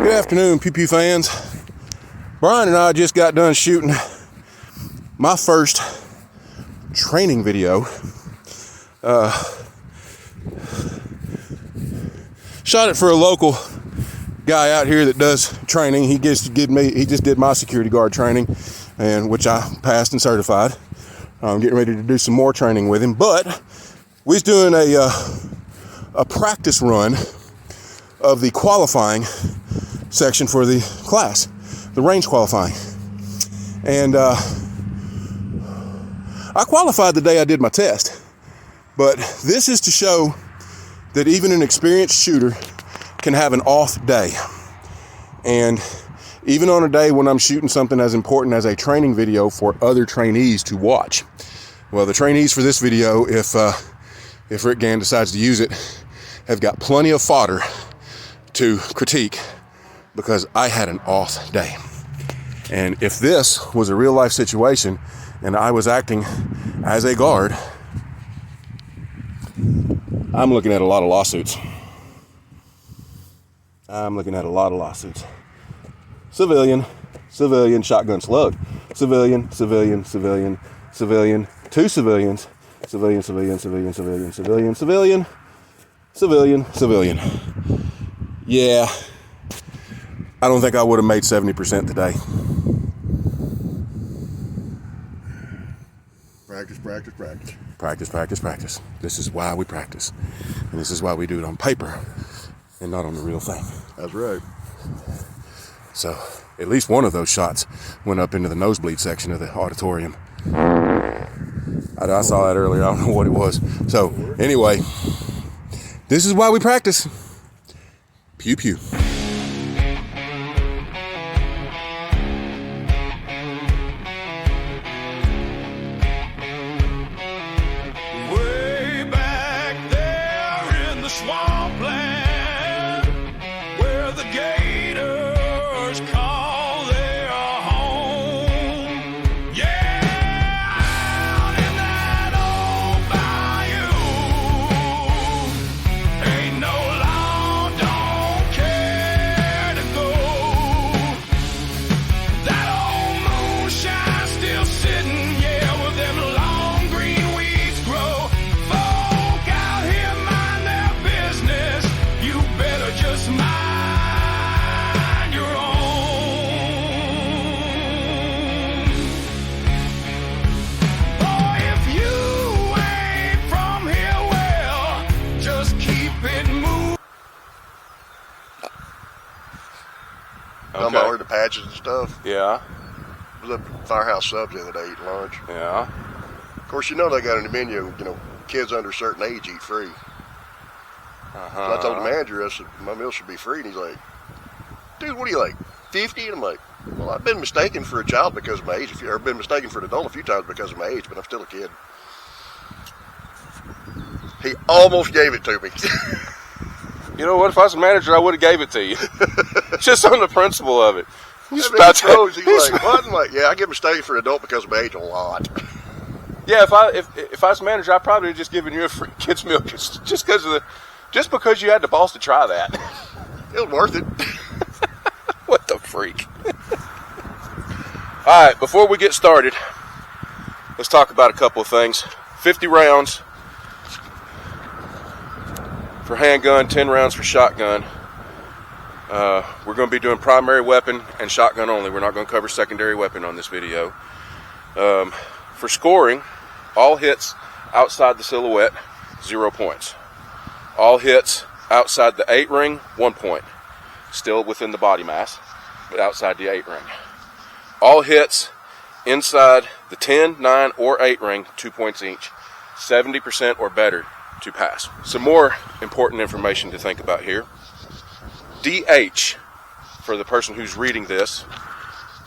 Good afternoon, Pew Pew fans. Brian and I just got done shooting my first training video. Shot it for a local guy out here that does training. He just did my security guard training, and which I passed and certified. I'm getting ready to do some more training with him, but we was doing a practice run of the qualifying section for the class, the range qualifying. And I qualified the day I did my test, but this is to show that even an experienced shooter can have an off day. And even on a day when I'm shooting something as important as a training video for other trainees to watch. Well, the trainees for this video, if Rick Gann decides to use it, have got plenty of fodder to critique, because I had an off day. And if this was a real life situation and I was acting as a guard, I'm looking at a lot of lawsuits. Civilian, shotgun slug. Civilian, two civilians, civilian. Yeah, I don't think I would have made 70% today. Practice. This is why we practice. And this is why we do it on paper and not on the real thing. That's right. So, at least one of those shots went up into the nosebleed section of the auditorium. I saw that earlier. I don't know what it was. So, anyway, this is why we practice. Pew pew. Way back there in the swampland, where the gators call their home. Yeah, out in that old bayou, ain't no law, don't care to go. That old moonshine still sitting, yeah, with them long green weeds grow. Folk out here mind their business, you better just mind your own. Boy, if you ain't from here, well, just keep it moving. I'm over the patches and stuff. Yeah. I was up at Firehouse Subs the other day eating lunch. Yeah. Of course, you know they got in the menu, kids under a certain age eat free. So I told the manager, I said, my meal should be free. And he's like, dude, what are you, like, 50? And I'm like, well, I've been mistaken for a child because of my age. I've been mistaken for an adult a few times because of my age, but I'm still a kid. He almost gave it to me. You know what? If I was a manager, I would have gave it to you. Just on the principle of it. He's like, what? I'm like, yeah, I get mistaken for an adult because of my age a lot. Yeah, if I was a manager, I'd probably have just given you a free kids meal just because you had the balls to try that. It was worth it. What the freak? All right, before we get started, let's talk about a couple of things. 50 rounds for handgun, 10 rounds for shotgun. We're going to be doing primary weapon and shotgun only. We're not going to cover secondary weapon on this video. For scoring, all hits outside the silhouette, 0 points. All hits outside the 8 ring, 1 point. Still within the body mass, but outside the 8 ring. All hits inside the 10, 9, or 8 ring, 2 points each. 70% or better to pass. Some more important information to think about here. DH, for the person who's reading this,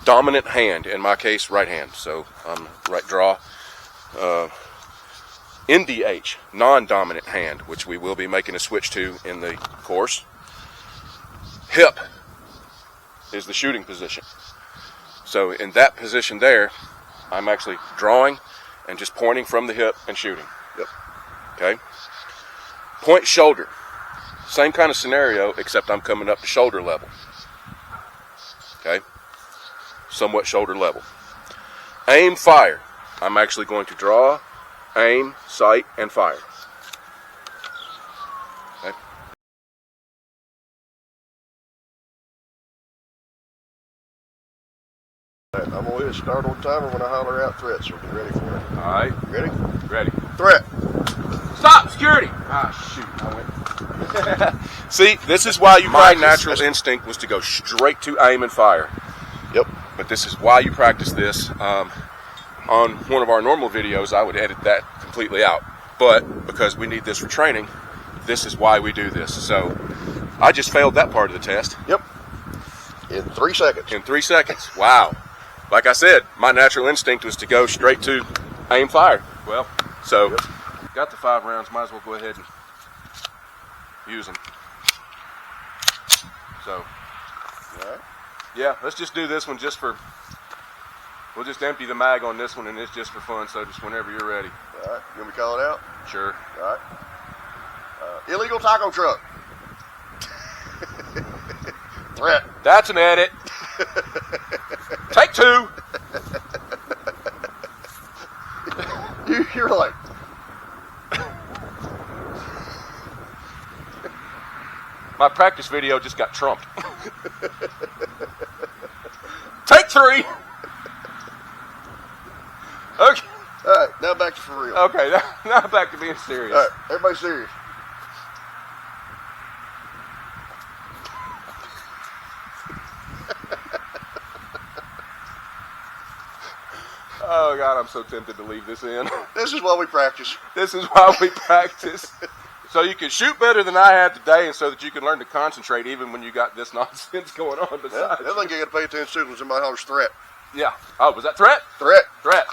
dominant hand, in my case, right hand, so right draw. NDH, non-dominant hand, which we will be making a switch to in the course. Hip is the shooting position. So in that position there, I'm actually drawing and just pointing from the hip and shooting. Yep. Okay. Point shoulder. Same kind of scenario, except I'm coming up to shoulder level. okay? Somewhat shoulder level. Aim, fire. I'm actually going to draw, aim, sight, and fire. Okay. I'm going to hit start on timer when I holler out threat, so be ready for it. All right. You ready? Ready. Threat. Stop! Security! Ah, shoot. I went. See, this is why you my natural instinct was to go straight to aim and fire. Yep. But this is why you practice this. On one of our normal videos, I would edit that completely out. But because we need this for training, this is why we do this. So I just failed that part of the test. Yep. In 3 seconds. In 3 seconds. Wow. Like I said, my natural instinct was to go straight to aim, fire. Well, so yep. Got the 5 rounds. Might as well go ahead and use them. So, all right. Yeah, let's just do this one just for. We'll just empty the mag on this one, and it's just for fun. So just whenever you're ready. All right. You want me to call it out? Sure. All right. Illegal taco truck. Threat. That's an edit. Take 2. You're like. My practice video just got trumped. Take 3. Okay. All right, now back to for real. Okay, now back to being serious. All right, everybody serious. Oh God, I'm so tempted to leave this in. This is why we practice. This is why we practice. So you can shoot better than I have today, and so that you can learn to concentrate even when you got this nonsense going on besides. Yeah, the other thing you got to pay attention to is somebody hollers threat. Yeah. Oh, was that threat? Threat. Threat.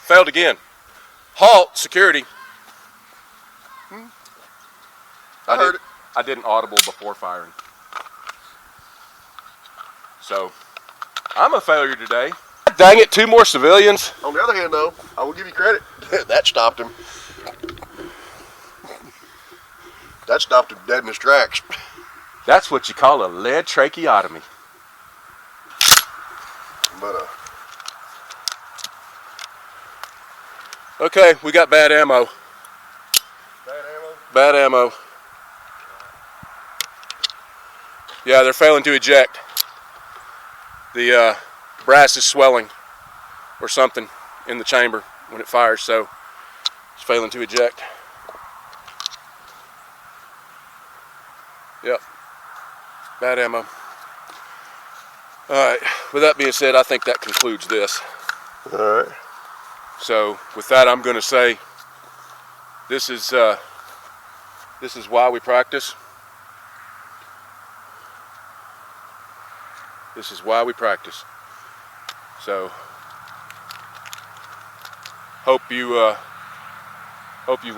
Failed again. Halt, security. I heard it. I did an audible before firing. So, I'm a failure today. Dang it, 2 more civilians. On the other hand, though, I will give you credit. That stopped him. That stopped him dead in his tracks. That's what you call a lead tracheotomy. But, Okay, we got bad ammo. bad ammo? Bad ammo. Yeah, they're failing to eject. The brass is swelling or something in the chamber when it fires, so it's failing to eject. Yep. Bad ammo. Alright, with that being said, I think that concludes this. Alright. So with that, I'm going to say this is why we practice. This is why we practice. So hope you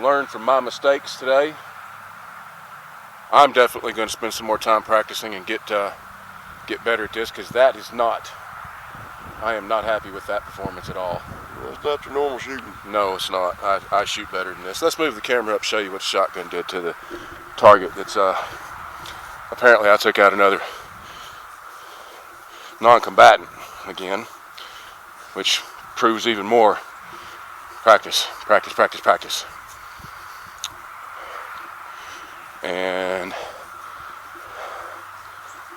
learned from my mistakes today. I'm definitely going to spend some more time practicing and get better at this, because that is not. I am not happy with that performance at all. That's not your normal shooting. No, it's not. I shoot better than this. Let's move the camera up, show you what the shotgun did to the target. That's apparently I took out another non-combatant again, which proves even more practice, practice, practice, practice. And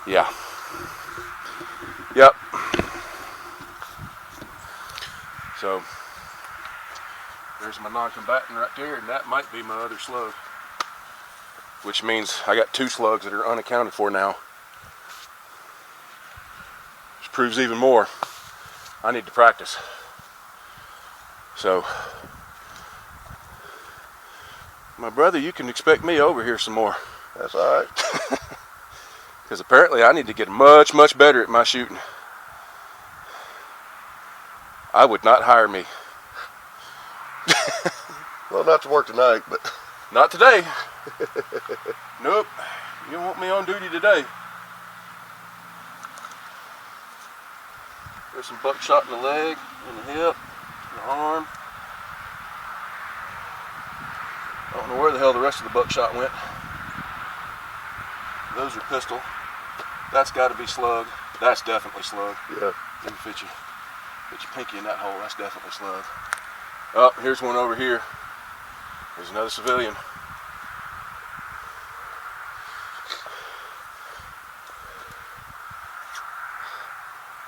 yeah. Yep. So there's my non-combatant right there, and that might be my other slug, which means I got 2 slugs that are unaccounted for now. Which proves even more I need to practice. So my brother, you can expect me over here some more. That's all right. Because apparently I need to get much, much better at my shooting. I would not hire me. Well, not to work tonight, but... Not today. Nope. You don't want me on duty today. There's some buckshot in the leg, in the hip, in the arm. I don't know where the hell the rest of the buckshot went. Those are pistol. That's got to be slug. That's definitely slug. Yeah. Let me fit your pinky in that hole. That's definitely slug. Oh, here's one over here. There's another civilian.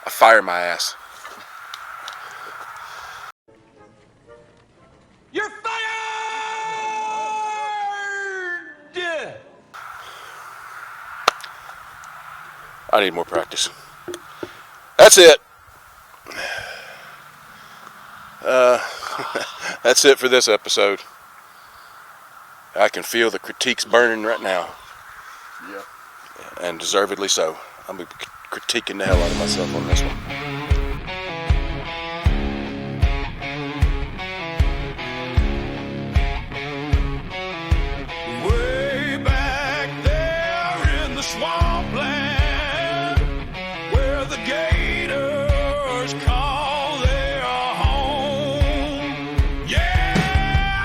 I fire my ass. You're fired! I need more practice. That's it. That's it for this episode. I can feel the critiques burning right now. Yeah. And deservedly so. I'm critiquing the hell out of myself on this one. Way back there in the swampland, where the gators call their home. Yeah,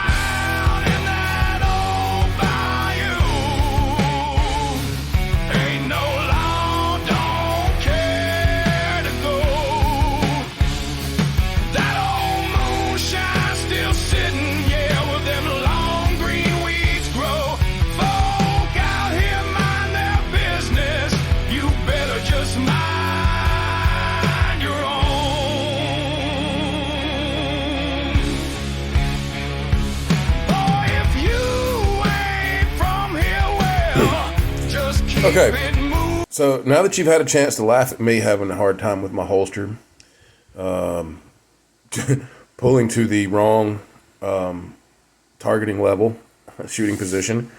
out in that old bayou, ain't no law, don't care to go. That old moonshine still sitting, yeah, with them long green weeds grow. Folk out here mind their business. You better just mind your own. Oh, if you ain't from here, well, just keep Okay. it moving. So now that you've had a chance to laugh at me having a hard time with my holster, pulling to the wrong targeting level, shooting position,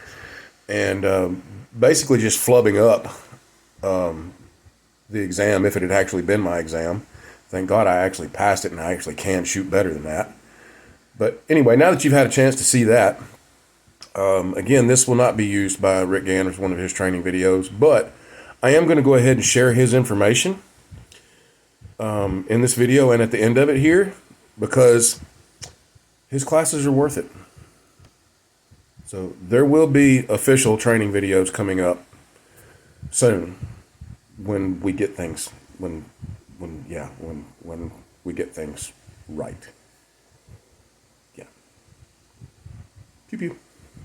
and basically just flubbing up the exam if it had actually been my exam. Thank God I actually passed it and I actually can shoot better than that. But anyway, now that you've had a chance to see that, again, this will not be used by Rick Ganners, one of his training videos, but I am going to go ahead and share his information in this video and at the end of it here, because his classes are worth it. So there will be official training videos coming up soon when we get things when we get things right. Yeah. Pew pew.